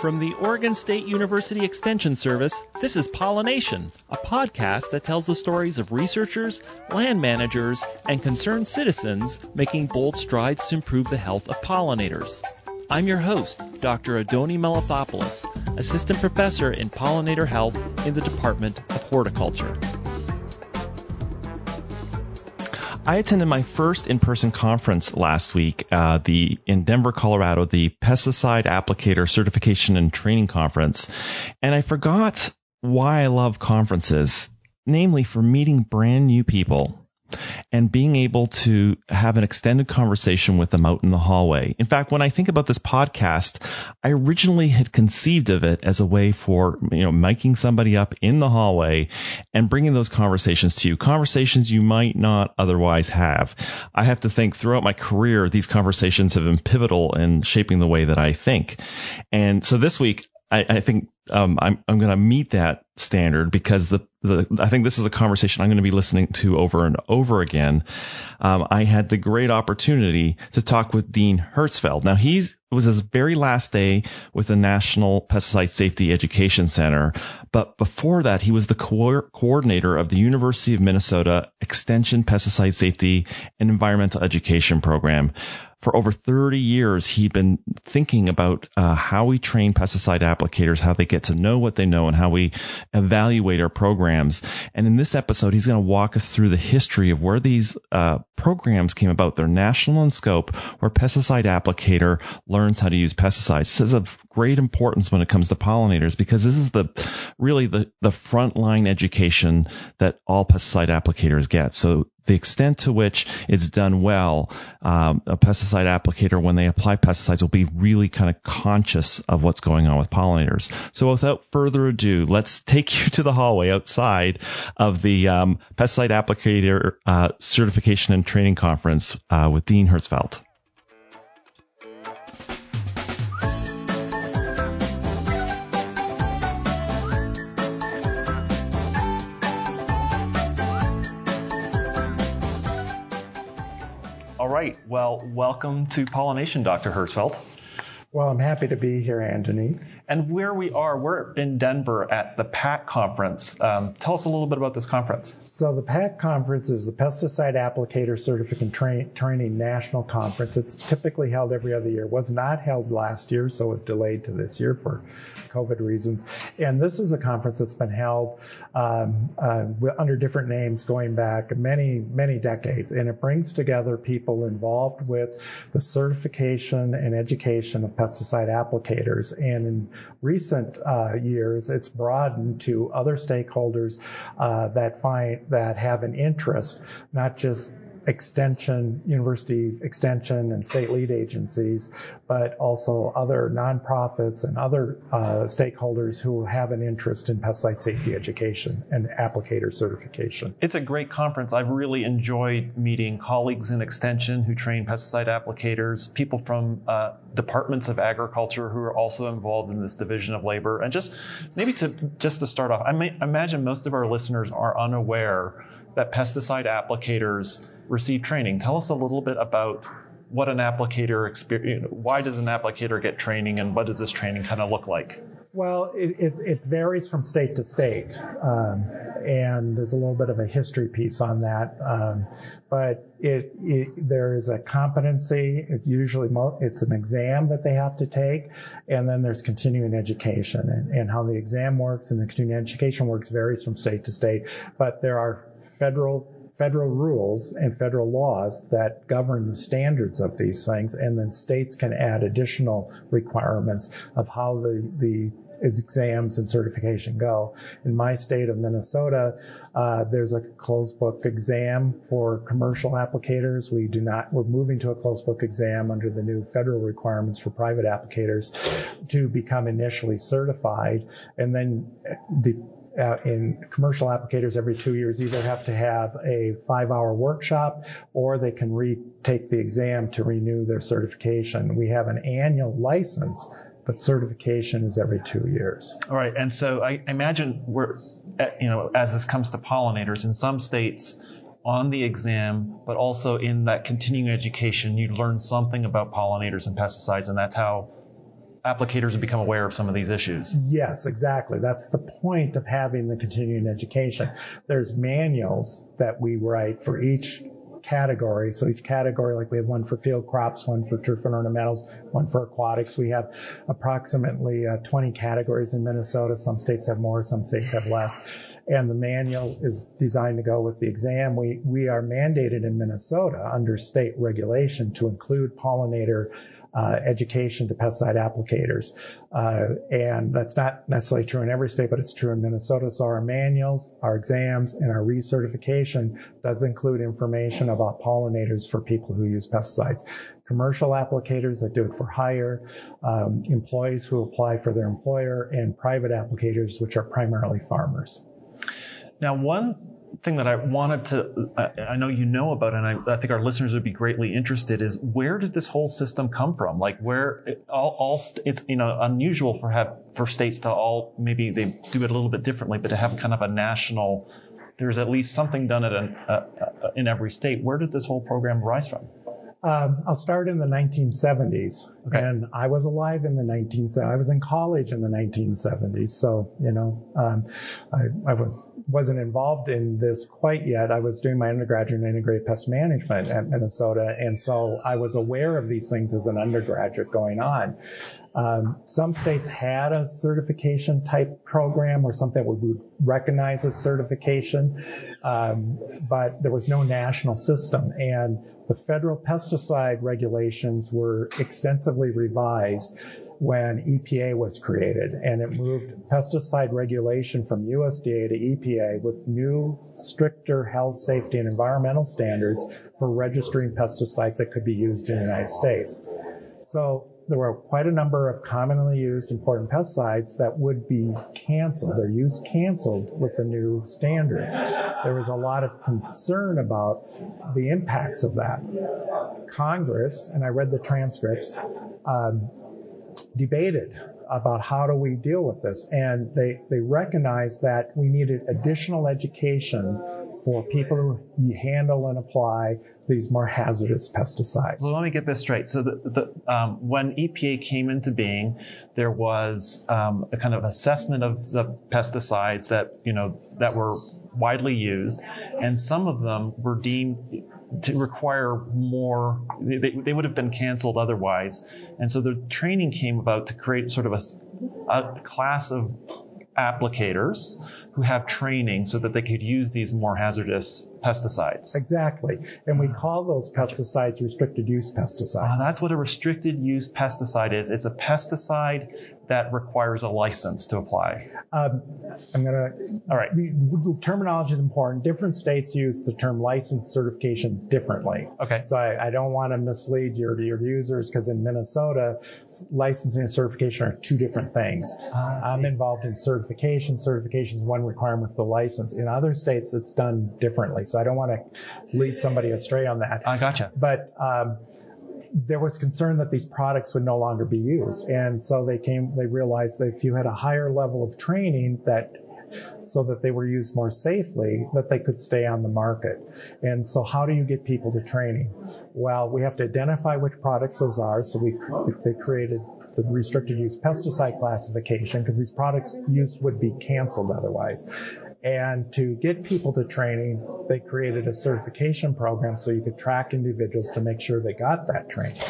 From the Oregon State University Extension Service, this is Pollination, a podcast that tells the stories of researchers, land managers, and concerned citizens making bold strides to improve the health of pollinators. I'm your host, Dr. Adoni Melathopoulos, Assistant Professor in Pollinator Health in the Department of Horticulture. I attended my first in-person conference last week in Denver, Colorado, the Pesticide Applicator Certification and Training Conference. And I forgot why I love conferences, namely for meeting brand new people and being able to have an extended conversation with them out in the hallway. In fact, when I think about this podcast, I originally had conceived of it as a way for, miking somebody up in the hallway and bringing those conversations to you, conversations you might not otherwise have. I have to think throughout my career, these conversations have been pivotal in shaping the way that I think. And so this week, I think I'm going to meet that standard because I think this is a conversation I'm going to be listening to over and over again. I had the great opportunity to talk with Dean Herzfeld. Now, it was his very last day with the National Pesticide Safety Education Center. But before that, he was the coordinator of the University of Minnesota Extension Pesticide Safety and Environmental Education Program. For over 30 years, he'd been thinking about how we train pesticide applicators, how they get to know what they know, and how we evaluate our programs. And in this episode, he's going to walk us through the history of where these programs came about. They're national in scope, where pesticide applicator learns how to use pesticides. This is of great importance when it comes to pollinators because this is really the frontline education that all pesticide applicators get. So the extent to which it's done well, a pesticide applicator, when they apply pesticides, will be really kind of conscious of what's going on with pollinators. So without further ado, let's take you to the hallway outside of the Pesticide Applicator Certification and Training Conference with Dean Herzfeld. All right. Well, welcome to Pollination, Dr. Herzfeld. Well, I'm happy to be here, Anthony. And we're in Denver at the PAC conference. Tell us a little bit about this conference. So the PAC conference is the Pesticide Applicator Certificate Training National Conference. It's typically held every other year. It was not held last year, so it was delayed to this year for COVID reasons. And this is a conference that's been held under different names going back many, many decades. And it brings together people involved with the certification and education of pesticide applicators. And in recent years, it's broadened to other stakeholders that have an interest, not just university extension and state lead agencies, but also other nonprofits and other stakeholders who have an interest in pesticide safety education and applicator certification. It's a great conference. I've really enjoyed meeting colleagues in extension who train pesticide applicators, people from departments of agriculture who are also involved in this division of labor. And just to start off, I imagine most of our listeners are unaware that pesticide applicators receive training. Tell us a little bit about what an applicator experience, why does an applicator get training, and what does this training kind of look like? Well, it varies from state to state, and there's a little bit of a history piece on that. But there is a competency. It's an exam that they have to take, and then there's continuing education. And how the exam works and the continuing education works varies from state to state. But there are federal rules and federal laws that govern the standards of these things, and then states can add additional requirements of how the exams and certification go. In my state of Minnesota, there's a closed book exam for commercial applicators. We're moving to a closed book exam under the new federal requirements for private applicators to become initially certified. And then in commercial applicators, every 2 years, either have to have a 5-hour workshop or they can retake the exam to renew their certification. We have an annual license, but certification is every 2 years. All right. And so I imagine as this comes to pollinators, in some states on the exam, but also in that continuing education, you learn something about pollinators and pesticides, and that's how applicators become aware of some of these issues. Yes, exactly. That's the point of having the continuing education. There's manuals that we write for each category. So each category, like we have one for field crops, one for turf and ornamentals, one for aquatics. We have approximately 20 categories in Minnesota. Some states have more, some states have less. And the manual is designed to go with the exam. We are mandated in Minnesota under state regulation to include pollinator education to pesticide applicators. And that's not necessarily true in every state, but it's true in Minnesota. So our manuals, our exams, and our recertification does include information about pollinators for people who use pesticides. Commercial applicators that do it for hire, employees who apply for their employer, and private applicators, which are primarily farmers. Now, one thing that I wanted to, I know you know about, and I think our listeners would be greatly interested, is where did this whole system come from? Like it's unusual for states to all, maybe they do it a little bit differently, but to have kind of a national, there's at least something done in every state. Where did this whole program arise from? I'll start in the 1970s, okay. And I was alive in the 1970s. I was in college in the 1970s, so I wasn't involved in this quite yet. I was doing my undergraduate in integrated pest management at Minnesota, and so I was aware of these things as an undergraduate going on. Some states had a certification type program or something that would recognize as certification, but there was no national system. And the federal pesticide regulations were extensively revised when EPA was created, and it moved pesticide regulation from USDA to EPA with new, stricter health, safety, and environmental standards for registering pesticides that could be used in the United States. So there were quite a number of commonly used important pesticides that would be canceled, their use canceled with the new standards. There was a lot of concern about the impacts of that. Congress, and I read the transcripts, debated about how do we deal with this, and they recognized that we needed additional education for people who handle and apply these more hazardous pesticides. Well, let me get this straight. So when EPA came into being, there was a kind of assessment of the pesticides that were widely used, and some of them were deemed to require more. They would have been canceled otherwise, and so the training came about to create sort of a class of applicators who have training so that they could use these more hazardous pesticides. Exactly. And we call those pesticides restricted use pesticides. That's what a restricted use pesticide is. It's a pesticide that requires a license to apply. All right. The terminology is important. Different states use the term license certification differently. Okay. So I don't want to mislead your users, because in Minnesota, licensing and certification are two different things. I'm involved in certification. Certification is one requirement for the license. In other states, it's done differently. So I don't want to lead somebody astray on that. I gotcha. But there was concern that these products would no longer be used. And so they realized that if you had a higher level of training so that they were used more safely, that they could stay on the market. And so how do you get people to training? Well, we have to identify which products those are. So they created the restricted use pesticide classification, because these products' use would be canceled otherwise. And to get people to training, they created a certification program so you could track individuals to make sure they got that training.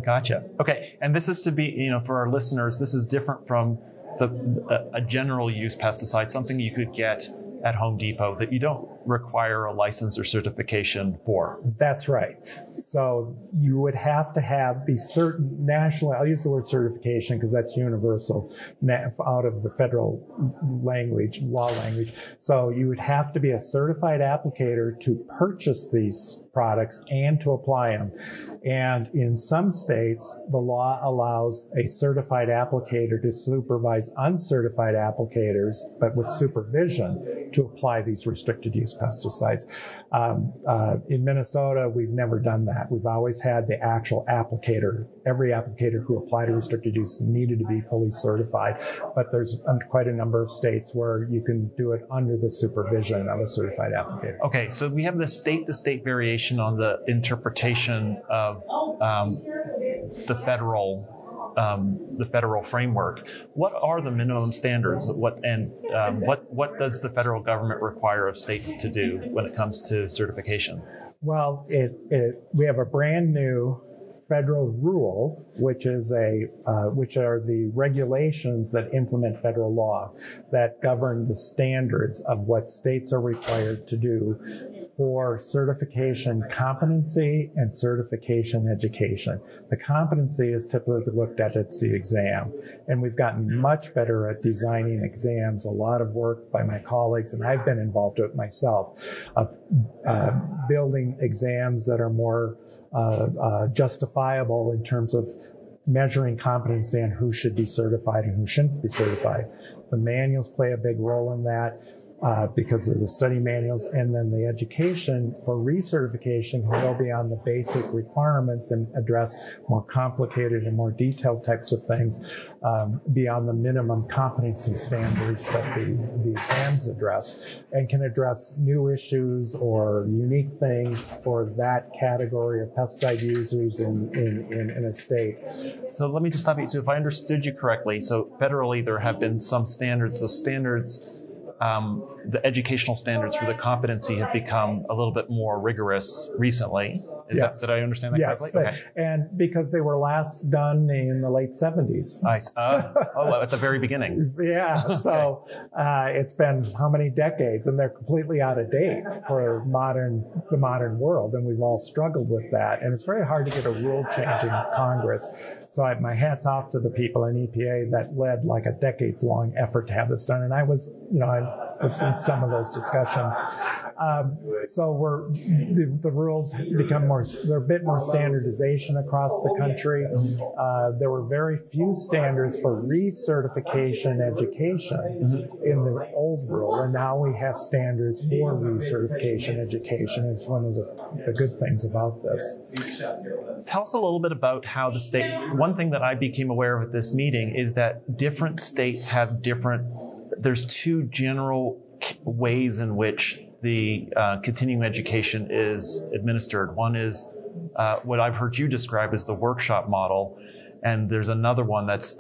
Gotcha. Okay. And this is to be, for our listeners, this is different from a general use pesticide, something you could get at Home Depot that you don't require a license or certification for. That's right. So you would have to be certain nationally. I'll use the word certification because that's universal out of the federal law language. So you would have to be a certified applicator to purchase these products and to apply them. And in some states, the law allows a certified applicator to supervise uncertified applicators, but with supervision, to apply these restricted use pesticides. In Minnesota, we've never done that. We've always had the actual applicator. Every applicator who applied to restricted use needed to be fully certified. But there's quite a number of states where you can do it under the supervision of a certified applicator. Okay, so we have the state-to-state variation on the interpretation of the federal the federal framework. What are the minimum standards? What does the federal government require of states to do when it comes to certification? Well, we have a brand new federal rule, which are the regulations that implement federal law that govern the standards of what states are required to do for certification competency and certification education. The competency is typically looked at the exam, and we've gotten much better at designing exams. A lot of work by my colleagues, and I've been involved with it myself, of building exams that are more justifiable in terms of measuring competency and who should be certified and who shouldn't be certified. The manuals play a big role in that because of the study manuals, and then the education for recertification will be on the basic requirements and address more complicated and more detailed types of things beyond the minimum competency standards that the exams address, and can address new issues or unique things for that category of pesticide users in a state. So let me just stop you. So if I understood you correctly, so federally there have been some standards. Those standards, the educational standards for the competency have become a little bit more rigorous recently. Yes. Did I understand that correctly? Yes, and because they were last done in the late 70s. Nice. At the very beginning. Yeah, so it's been how many decades, and they're completely out of date for the modern world, and we've all struggled with that. And it's very hard to get a rule change in Congress. So my hat's off to the people in EPA that led like a decades-long effort to have this done. And I was in some of those discussions. So the rules become there are a bit more standardization across the country. There were very few standards for recertification education in the old rule, and now we have standards for recertification education. It's one of the good things about this. Tell us a little bit about how the state. One thing that I became aware of at this meeting is that different states have there's two general ways in which the continuing education is administered. One is what I've heard you describe as the workshop model, and there's another one that's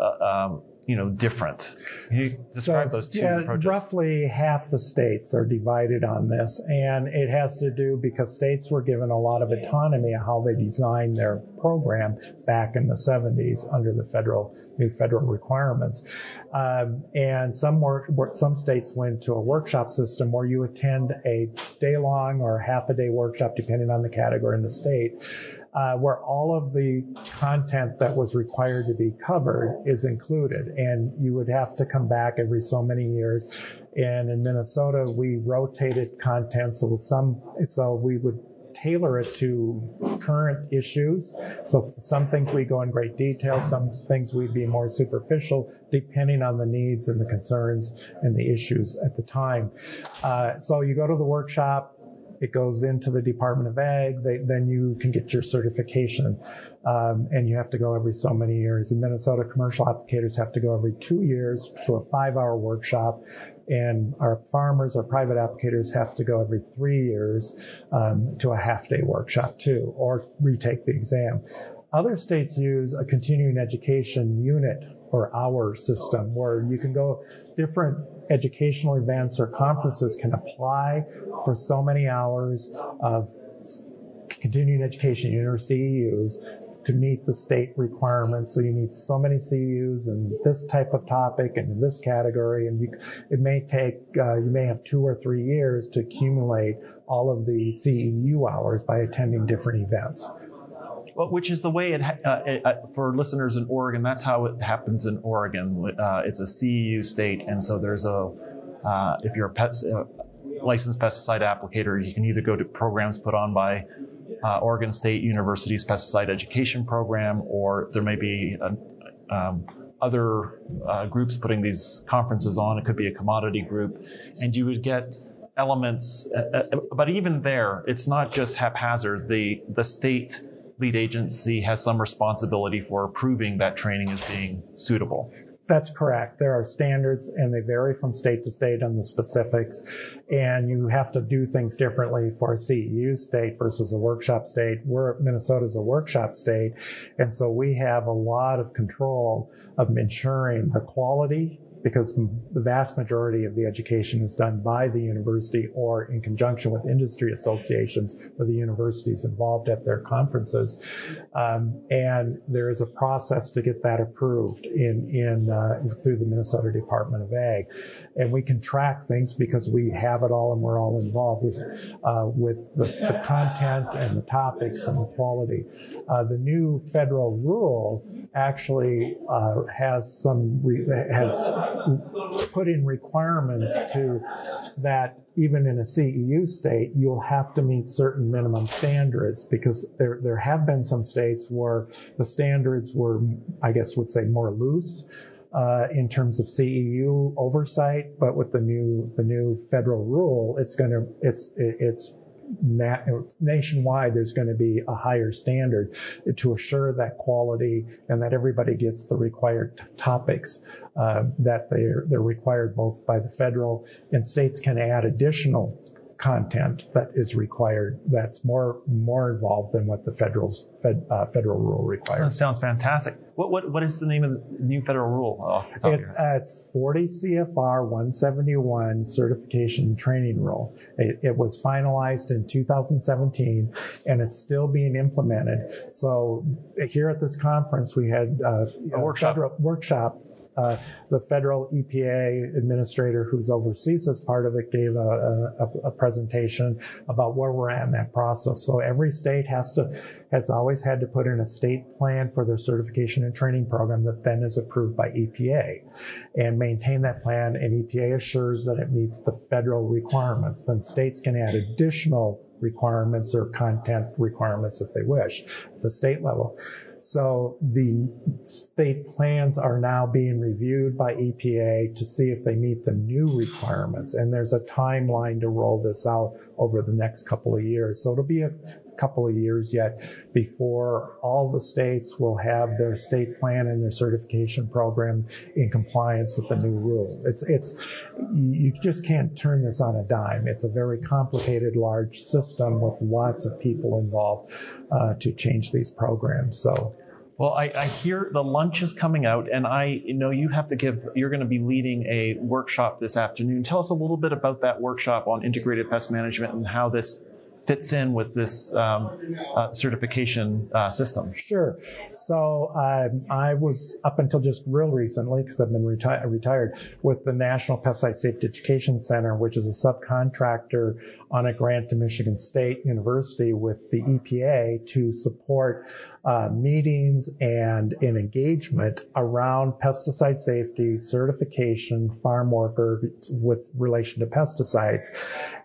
different. Can you describe those two approaches? Roughly half the states are divided on this, and it has to do because states were given a lot of autonomy of how they designed their program back in the 70s under the new federal requirements. And some states went to a workshop system where you attend a day-long or half-a-day workshop, depending on the category in the state, where all of the content that was required to be covered is included. And you would have to come back every so many years. And in Minnesota, we rotated content. So we would tailor it to current issues. So some things we go in great detail, some things we'd be more superficial, depending on the needs and the concerns and the issues at the time. So you go to the workshop. It goes into the Department of Ag. Then you can get your certification, and you have to go every so many years. In Minnesota, commercial applicators have to go every 2 years to a 5-hour workshop, and our farmers, our private applicators, have to go every 3 years to a half-day workshop too, or retake the exam. Other states use a continuing education unit or hour system where you can go different educational events or conferences can apply for so many hours of continuing education unit or CEUs to meet the state requirements. So you need so many CEUs in this type of topic and in this category, and it may take you may have 2 or 3 years to accumulate all of the CEU hours by attending different events. Well, which is the way for listeners in Oregon, that's how it happens in Oregon. It's a CEU state, and so there's if you're a licensed pesticide applicator, you can either go to programs put on by Oregon State University's pesticide education program, or there may be other groups putting these conferences on. It could be a commodity group, and you would get elements. But even there, it's not just haphazard. The state lead agency has some responsibility for approving that training as being suitable. That's correct. There are standards, and they vary from state to state on the specifics, and you have to do things differently for a CEU state versus a workshop state. Minnesota's a workshop state, and so we have a lot of control of ensuring the quality, because the vast majority of the education is done by the university or in conjunction with industry associations where the university is involved at their conferences. And there is a process to get that approved through the Minnesota Department of Ag. And we can track things because we have it all and we're all involved with the content and the topics and the quality. The new federal rule actually has put in requirements to that even in a CEU state, you'll have to meet certain minimum standards, because there have been some states where the standards were, I guess would say, more loose in terms of CEU oversight. But with the new federal rule, it's nationwide, there's going to be a higher standard to assure that quality and that everybody gets the required topics that they're required both by the federal, and states can add additional content that is required that's more involved than what the federal rule requires. That sounds fantastic. What is the name of the new federal rule off the top of your head? It's 40 CFR 171 certification and training rule. It was finalized in 2017 and it's still being implemented. So here at this conference, we had a workshop. The federal EPA administrator who's oversees this part of it gave a presentation about where we're at in that process. So every state has always had to put in a state plan for their certification and training program that then is approved by EPA and maintain that plan, and EPA assures that it meets the federal requirements. Then states can add additional requirements or content requirements if they wish at the state level. So the state plans are now being reviewed by EPA to see if they meet the new requirements. And there's a timeline to roll this out over the next couple of years. So it'll be a couple of years yet before all the states will have their state plan and their certification program in compliance with the new rule. You just can't turn this on a dime. It's a very complicated, large system with lots of people involved to change these programs. So. Well, I hear the lunch is coming out, and I know you're going to be leading a workshop this afternoon. Tell us a little bit about that workshop on integrated pest management and how this fits in with this certification system. Sure. So I was, up until just real recently, because I've been retired, with the National Pesticide Safety Education Center, which is a subcontractor on a grant to Michigan State University with the EPA to support meetings and an engagement around pesticide safety, certification, farm workers with relation to pesticides.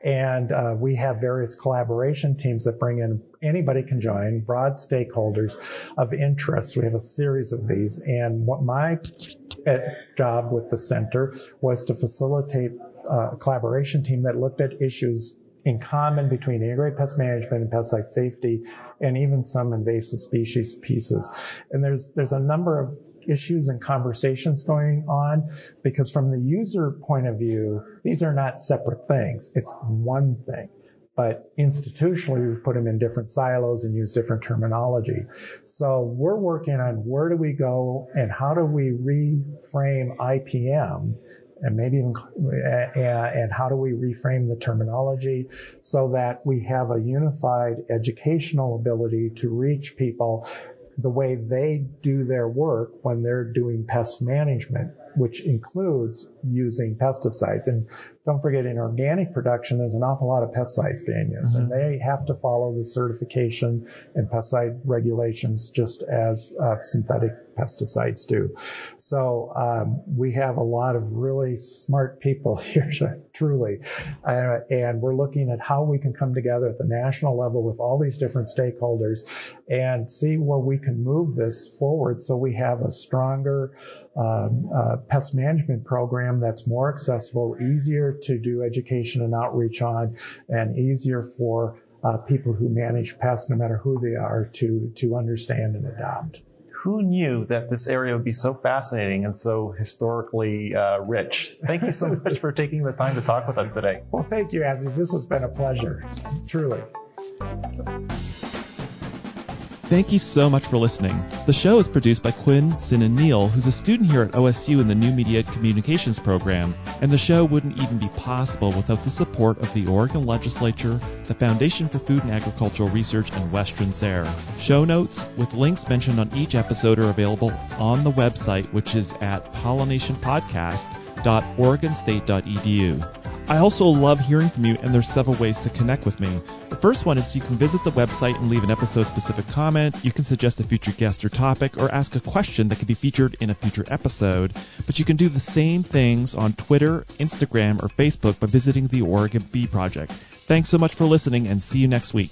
And we have various collaboration teams that bring in, anybody can join, broad stakeholders of interest. We have a series of these. And what my job with the center was to facilitate a collaboration team that looked at issues in common between integrated pest management and pesticide safety, and even some invasive species pieces. And there's a number of issues and conversations going on, because from the user point of view, these are not separate things. It's one thing. But institutionally, we've put them in different silos and use different terminology. So we're working on where do we go and how do we reframe IPM, and maybe even, and how do we reframe the terminology so that we have a unified educational ability to reach people the way they do their work when they're doing pest management, which includes using pesticides. And don't forget, in organic production, there's an awful lot of pesticides being used, and they have to follow the certification and pesticide regulations just as synthetic pesticides do. So we have a lot of really smart people here, truly, and we're looking at how we can come together at the national level with all these different stakeholders and see where we can move this forward so we have a stronger pest management program that's more accessible, easier to do education and outreach on, and easier for people who manage pests, no matter who they are, to understand and adopt. who knew that this area would be so fascinating and so historically rich? Thank you so much for taking the time to talk with us today. Well, thank you, Anthony. This has been a pleasure, truly. Thank you so much for listening. The show is produced by Quinn Sin and Neal, who's a student here at OSU in the New Media Communications program, and the show wouldn't even be possible without the support of the Oregon Legislature, the Foundation for Food and Agricultural Research, and Western SARE. Show notes with links mentioned on each episode are available on the website, which is at pollinationpodcast.oregonstate.edu. I also love hearing from you, and there's several ways to connect with me. The first one is you can visit the website and leave an episode-specific comment. You can suggest a future guest or topic, or ask a question that could be featured in a future episode. But you can do the same things on Twitter, Instagram, or Facebook by visiting the Oregon Bee Project. Thanks so much for listening, and see you next week.